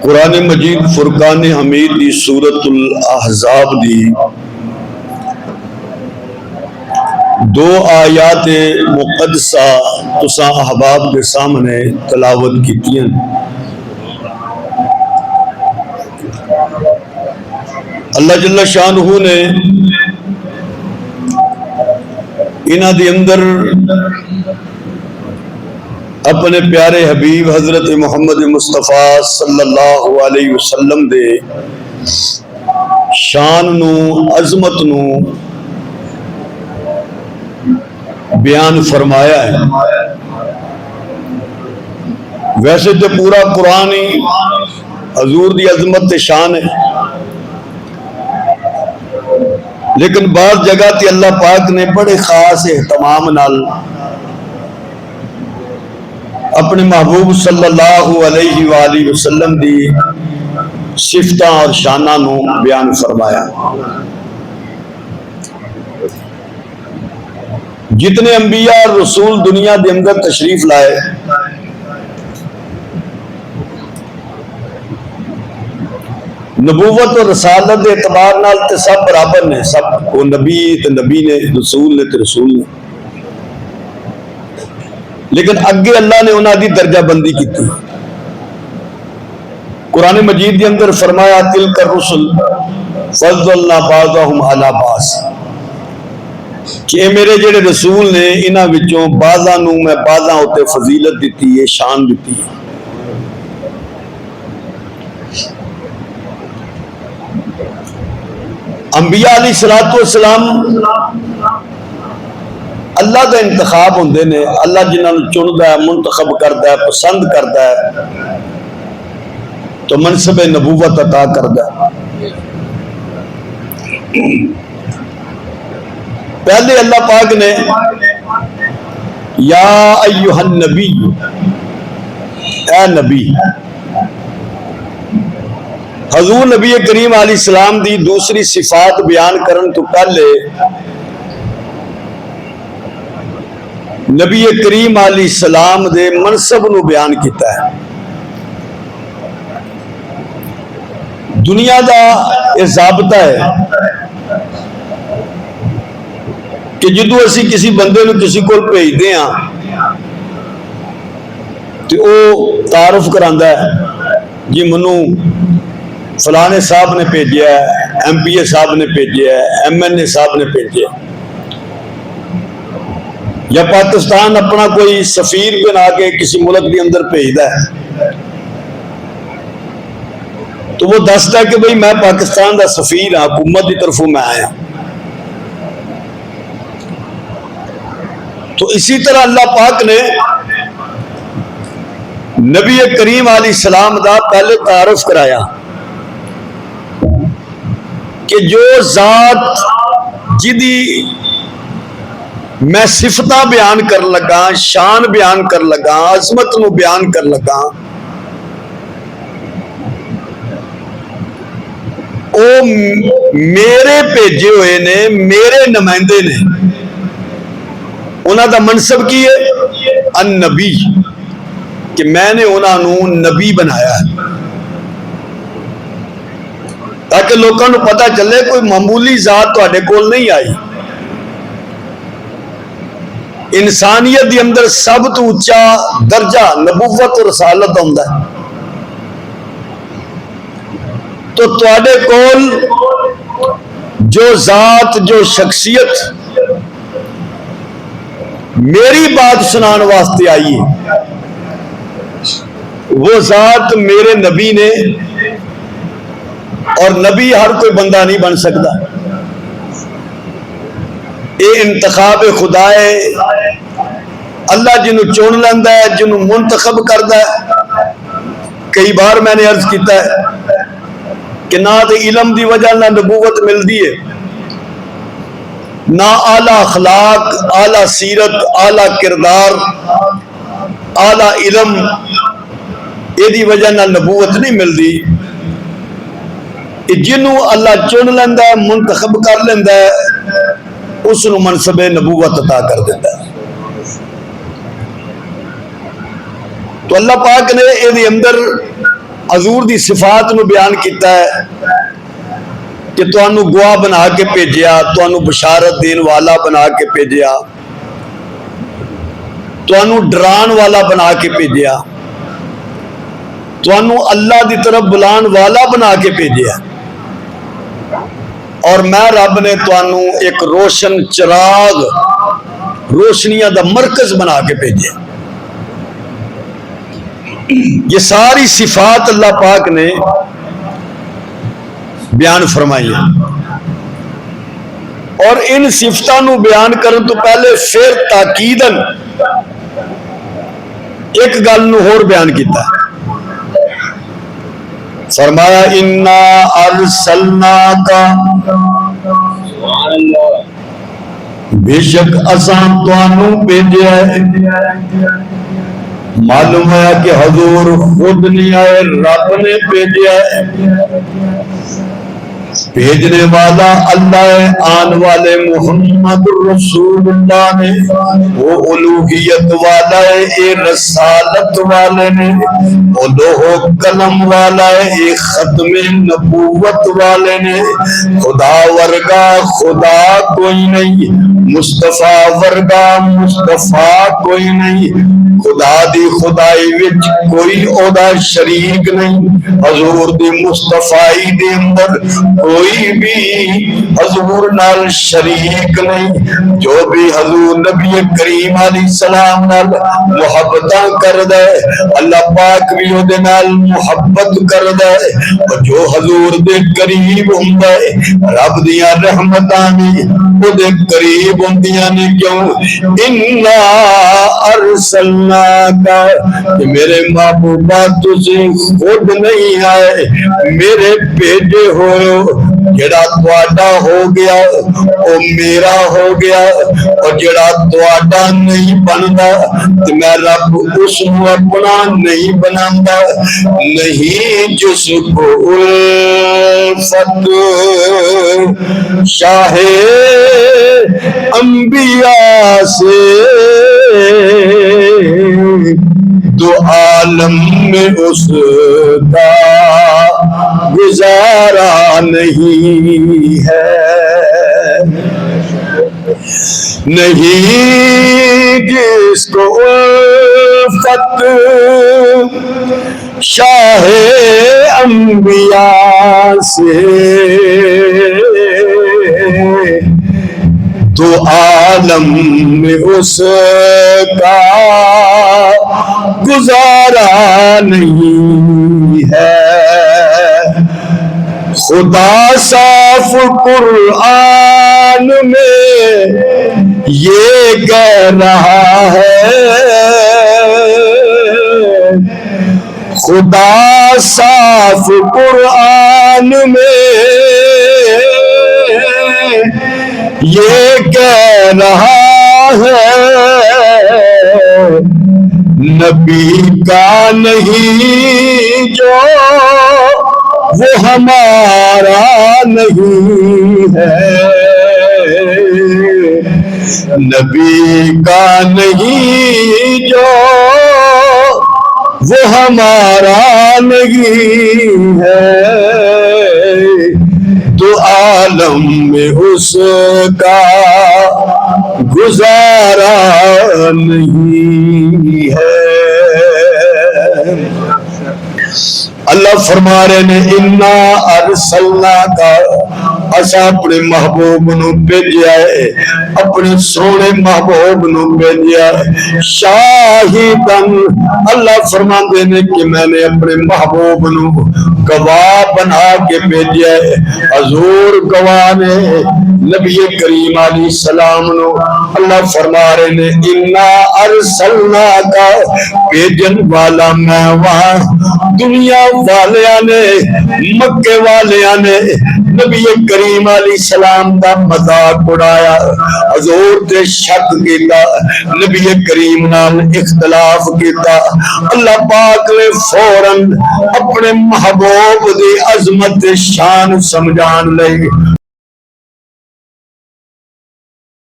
قرآن مجید فرقان حمید دی سورت الاحزاب دی دو آیات مقدسہ تساں احباب کے سامنے تلاوت کیتیاں۔ اللہ جل شانہ نے انہاں دی اندر اپنے پیارے حبیب حضرت محمد مصطفیٰ صلی اللہ علیہ وسلم دے شان نو عظمت نو بیان فرمایا ہے۔ ویسے تو پورا قرآن ہی حضور دی عظمت تے شان ہے، لیکن بعض جگہ تے اللہ پاک نے بڑے خاص اہتمام نال اپنے محبوب صلی اللہ علیہ وآلہ وسلم دی صفتاں اور شاناں نو بیان فرمایا۔ جتنے انبیاء اور رسول دنیا دے اندر تشریف لائے، نبوت اور رسالت دے اعتبار نال تے سب برابر نے، سب وہ نبی تے نبی نے، رسول نے تے رسول نے، لیکن اگے اللہ نے انہاں دی درجہ بندی کی تھی۔ قرآن مجید کے اندر فرمایا تلک الرسل فضلنا بعضهم علی بعض، کہ میرے جڑے رسول نے انہاں وچوں بعضاں نو میں بعضاں اتے فضیلت دیتی ہے، شان دیتی ہے۔ انبیاء علیہ الصلوۃ والسلام اللہ کا انتخاب ہوندے نے، اللہ جنہاں نوں چندا ہے، منتخب کردا ہے، پسند کردا ہے تو منصب نبوت عطا کردا ہے۔ پہلے اللہ پاک نے یا ایھا النبی، اے نبی، حضور نبی کریم علیہ السلام دی دوسری صفات بیان کرن تو پہلے نبی کریم علیہ السلام دے منصب نو بیان کیتا ہے۔ دنیا دا یہ ضابطہ ہے کہ جدو اسی کسی بندے نو کسی کو بھیجتے ہیں تو وہ تعارف کراندا ہے، جی منو فلانے صاحب نے بھیجیا ہے، ایم پی اے صاحب نے بھیجیا ہے، ایم این اے صاحب نے بھیجیا ہے، یا پاکستان اپنا کوئی سفیر بنا کے کسی ملک کے اندر بھیجتا ہے تو وہ دستا ہے کہ بھئی میں پاکستان دا سفیر ہاں، حکومت کی طرفوں میں آیا۔ تو اسی طرح اللہ پاک نے نبی کریم علیہ السلام دا پہلے تعارف کرایا کہ جو ذات جدی میں صفتہ بیان کر لگا، شان بیان کر لگا، عظمت نو بیان کر لگا، او میرے بھیجے ہوئے نے، میرے نمائندے نے۔ انہاں دا منصب کی ہے النبی، کہ میں نے انہاں نو نبی بنایا ہے، تاکہ لوگوں کو پتہ چلے کوئی معمولی ذات تواڈے کول نہیں آئی۔ انسانیت دی اندر سب تو اونچا درجہ نبوت اور رسالت ہوندا ہے، تو تواڈے کول جو ذات، جو شخصیت میری بات سنان واسطے آئی ہے، وہ ذات میرے نبی نے، اور نبی ہر کوئی بندہ نہیں بن سکتا، یہ انتخاب خدا ہے۔ اللہ جنہوں چن لیندہ ہے، جنہوں منتخب کردا ہے۔ کئی بار میں نے عرض کیتا ہے کہ نہ تو علم دی وجہ نہ نبوت ملدی ہے، نہ اعلیٰ اخلاق، اعلیٰ سیرت، اعلیٰ کردار، اعلیٰ علم، یہ دی وجہ نہ نبوت نہیں ملدی۔ جنہوں اللہ چن لیندہ ہے، منتخب کر لیندہ ہے، اس نو منصب نبوت عطا کر دیتا ہے۔ تو اللہ پاک نے یہ اندر حضور دی صفات نو بیان کیتا ہے کہ تانوں گواہ بنا کے بھیجیا، تانوں بشارت دین والا بنا کے بھیجیا، تانوں ڈران والا بنا کے بھیجیا، تانوں اللہ دی طرف بلان والا بنا کے بھیجیا، اور میں رب نے تانوں ایک روشن چراغ، روشنیاں دا مرکز بنا کے بھیجیا۔ یہ ساری صفات اللہ پاک نے بیان فرمائی ہیں، اور ان صفتوں نو بیان کرن تو پہلے پھر تاکیدن ایک گل نو اور بیان کیتا ہے۔ فرمایا انا ارسلناک، بے شک اساں تانوں بھیجیا ہے۔ معلوم ہے کہ حضور خود نہیں آئے، رب نے بھیجا ہے۔ بھیجنے والا اللہ ہے، آن والے محمد رسول اللہ نے، وہ الوہیت والا ہے، اے رسالت والے نے، وہ لوح قلم والا ہے، اے ختم نبوت والے نے۔ خدا ورگا خدا کوئی نہیں، مصطفیٰ ورگا مصطفیٰ کوئی نہیں، خدا دی خدائی وچ کوئی اودا شریک نہیں، حضور دی مصطفیٰ دے اندر کوئی بھی حضور نال شریک نہیں۔ جو بھی حضور نبی کریم علیہ السلام نال محبتاں کردہ ہے، اللہ پاک بھی او دے نال محبت کردہ ہے، اور جو حضور دے قریب ہوندہ ہے رب دیاں رحمتاں بھی او دے قریب ہوندیاں نے۔ کیوں؟ انا ارسلناک، کہ میرے محبوبہ تسی خود نہیں آئے، میرے بھیجے ہوئے، جڑا تواڈا ہو گیا او میرا ہو گیا، اور جڑا تواڈا نہیں بندا تو میں رب اس کو اپنا نہیں بناندا۔ نہیں جس کو الفت شاہ انبیاء سے دو عالم میں اس کا گزارا نہیں ہے۔ نہیں جس کو الفت شاہ انبیاء سے تو عالم میں اس کا گزارا نہیں ہے۔ خدا صاف قرآن میں یہ کہہ رہا ہے، خدا صاف قرآن میں یہ کہہ رہا ہے، نبی کا نہیں جو وہ ہمارا نہیں ہے، نبی کا نہیں جو وہ ہمارا نہیں ہے، تو عالم میں اس کا گزارا نہیں ہے۔ اللہ فرما رہے نے انا ارسلناک، اسا اپنے محبوب نو بھیجیا ہے، اپنے سونے محبوب نو بھیجیا ہے، شاہدن، اللہ فرماندے نے کہ میں نے اپنے محبوب نو گواہ بنا کے بھیجیا ہے۔ حضور گواہ نے نبی کریم علیہ السلام نو اللہ فرما رہے نے انا ارسلناک، بھیجن والا میں وہاں، دنیا والیاں نے مکے والیاں نے نبی کریم علیہ السلام دا مذاق اڑایا، حضور تے شک کیتا، نبی کریم نال اختلاف کیتا، اللہ پاک نے فوراً اپنے محبوب دی عظمت شان سمجھان لئی